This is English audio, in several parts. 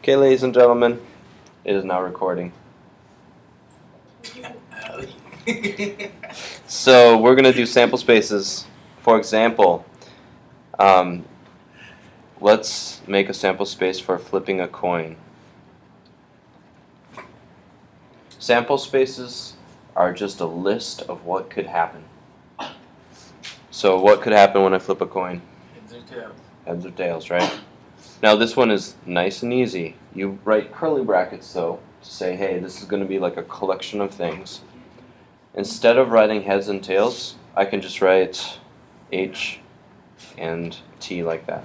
Okay, ladies and gentlemen, it is now recording. So we're going to do sample spaces. For example, let's make a sample space for flipping a coin. Sample spaces are just a list of what could happen. So what could happen when I flip a coin? Heads or tails. Heads or tails, right? Now this one is nice and easy. You write curly brackets though to say, hey, this is going to be like a collection of things. Instead of writing heads and tails, I can just write H and T like that.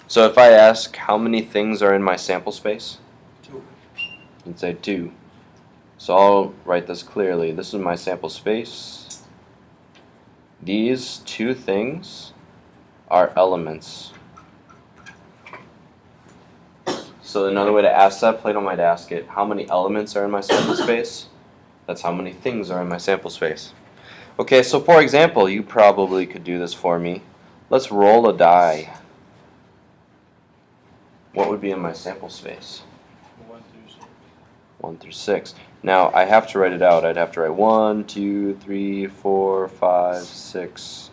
So if I ask how many things are in my sample space, 2. you'd say 2. So I'll write this clearly. This is my sample space. These 2 things are elements. So another way to ask that, Plato might ask it, how many elements are in my sample space? That's how many things are in my sample space. Okay, so for example, you probably could do this for me. Let's roll a die. What would be in my sample space? 1 through 6. 1 through 6. Now, I have to write it out. I'd have to write 1, 2, 3, 4, 5, 6.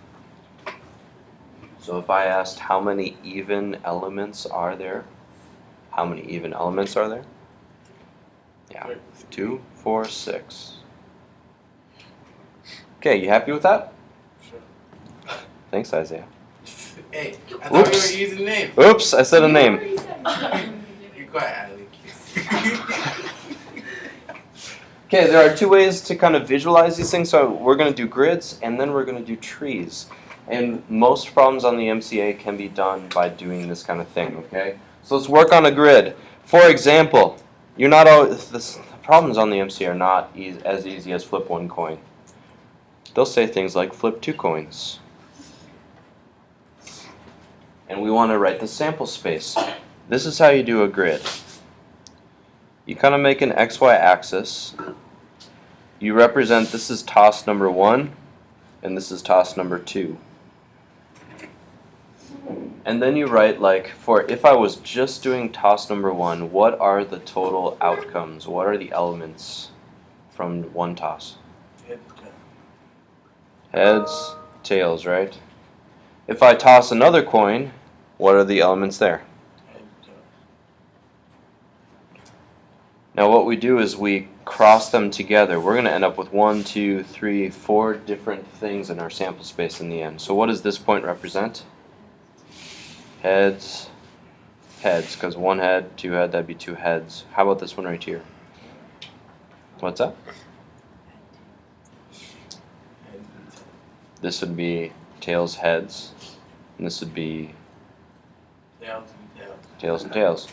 So if I asked how many even elements are there? How many even elements are there? Yeah, 2, 4, 6. Okay, you happy with that? Sure. Thanks, Isaiah. Hey, I thought Oops. we were using names. Oops, I said a name. You're quiet, Allie. Okay, there are 2 ways to kind of visualize these things. So we're going to do grids, and then we're going to do trees. And most problems on the MCA can be done by doing this kind of thing, okay? So let's work on a grid. For example, you're not always, the problems on the MCA are not as easy as flip 1 coin. They'll say things like flip 2 coins. And we want to write the sample space. This is how you do a grid. You kind of make an XY axis. You represent, this is toss number 1, and this is toss number 2. And then you write, like, for if I was just doing toss number 1, what are the total outcomes? What are the elements from 1 toss? Heads, tails, right? If I toss another coin, what are the elements there? Now what we do is we cross them together. We're going to end up with 1, 2, 3, 4 different things in our sample space in the end. So what does this point represent? Heads, heads, because 1 head, 2 head, that'd be 2 heads. How about this one right here? What's that? This would be tails, heads, and this would be Tails and tails. tails and tails.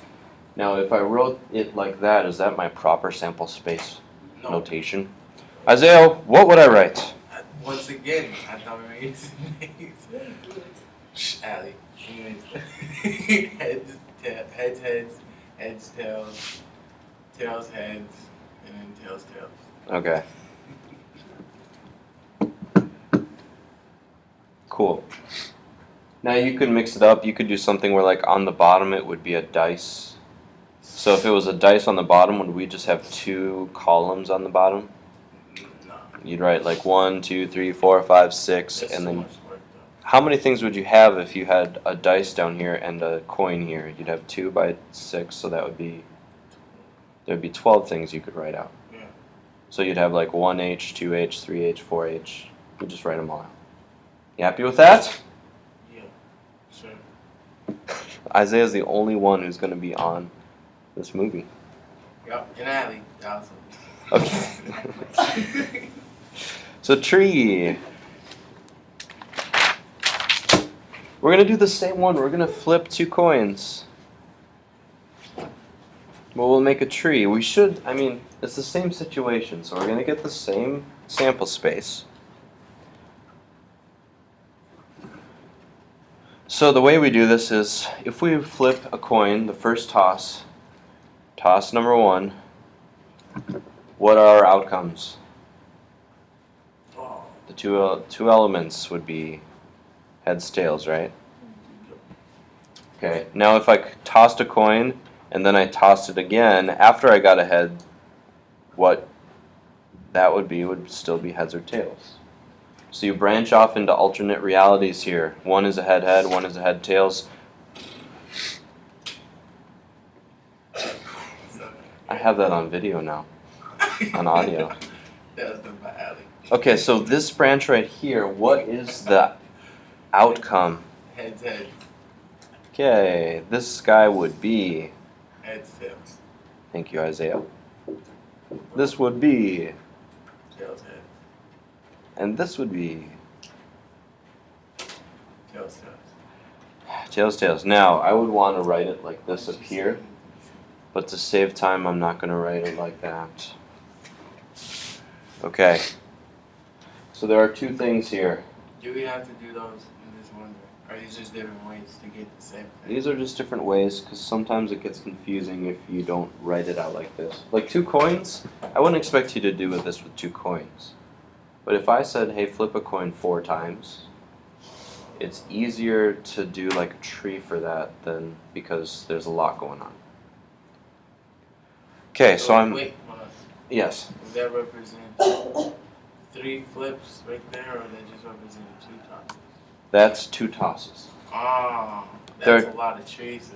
Now if I wrote it like that, is that my proper sample space No. notation? Isaiah, what would I write? Once again, I thought we were using names. Shh, Allie. Anyways. Heads, heads, tails, tails, heads, and then tails, tails. Okay. Cool. Now you could mix it up. You could do something where, like, on the bottom it would be a dice. So if it was a dice on the bottom, would we just have 2 columns on the bottom? No. You'd write like 1, 2, 3, 4, 5, 6, That's and so then much work, though. how many things would you have if you had a dice down here and a coin here? You'd have 2 by 6, so that would be, there'd be 12 things you could write out. Yeah. So you'd have like 1H, 2H, 3H, 4H. You just write them all out. You happy with that? Yeah. Sure. Isaiah's the only one who's going to be on this movie. Yup. And Allie. Awesome. Okay. So tree. We're going to do the same one. We're going to flip 2 coins. But we'll make a tree. We should, I mean, it's the same situation. So we're going to get the same sample space. So the way we do this is, if we flip a coin, the first toss, toss number 1, what are our outcomes? Oh. The two elements would be heads, tails, right? Okay, now if I tossed a coin and then I tossed it again after I got a head, what that would still be heads or tails. So you branch off into alternate realities here. One is a head, one is a head, tails. I have that on video now, on audio. That was my alley. Okay, so this branch right here, what is the outcome? Heads, heads. Okay, this guy would be, Heads, tails. thank you, Isaiah. This would be, Tails, heads. and this would be Tails, tails. tails, tails. Now, I would want to write it like this up here, but to save time, I'm not going to write it like that. Okay, so there are two things here. Do we have to do those in this one? Or are these just different ways to get the same thing? These are just different ways, because sometimes it gets confusing if you don't write it out like this. Like 2 coins, I wouldn't expect you to do this with 2 coins. But if I said, hey, flip a coin 4 times, it's easier to do like a tree for that than because there's a lot going on. Okay, so I'm... Wait, hold on. Yes. Does that represent 3 flips right there, or that just represent 2 tosses? That's 2 tosses. Ah, There- that's a lot of trees.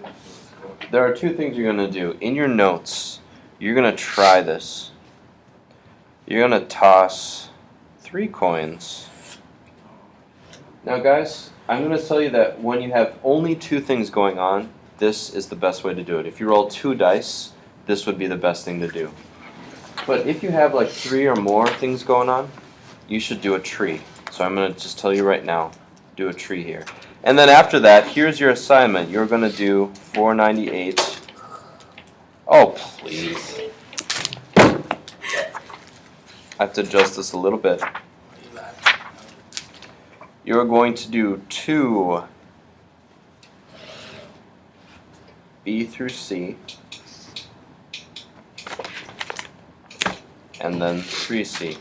There are 2 things you're going to do. In your notes, you're going to try this. You're going to toss 3 coins. Now guys, I'm going to tell you that when you have only 2 things going on, this is the best way to do it. If you roll 2 dice, this would be the best thing to do. But if you have like 3 or more things going on, you should do a tree. So I'm going to just tell you right now, do a tree here. And then after that, here's your assignment. You're going to do 498. Oh, please. I have to adjust this a little bit. You're going to do 2 B through C, and then 3C.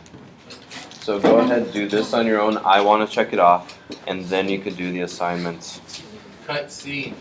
So go ahead and do this on your own. I want to check it off, and then you could do the assignments. Cut C.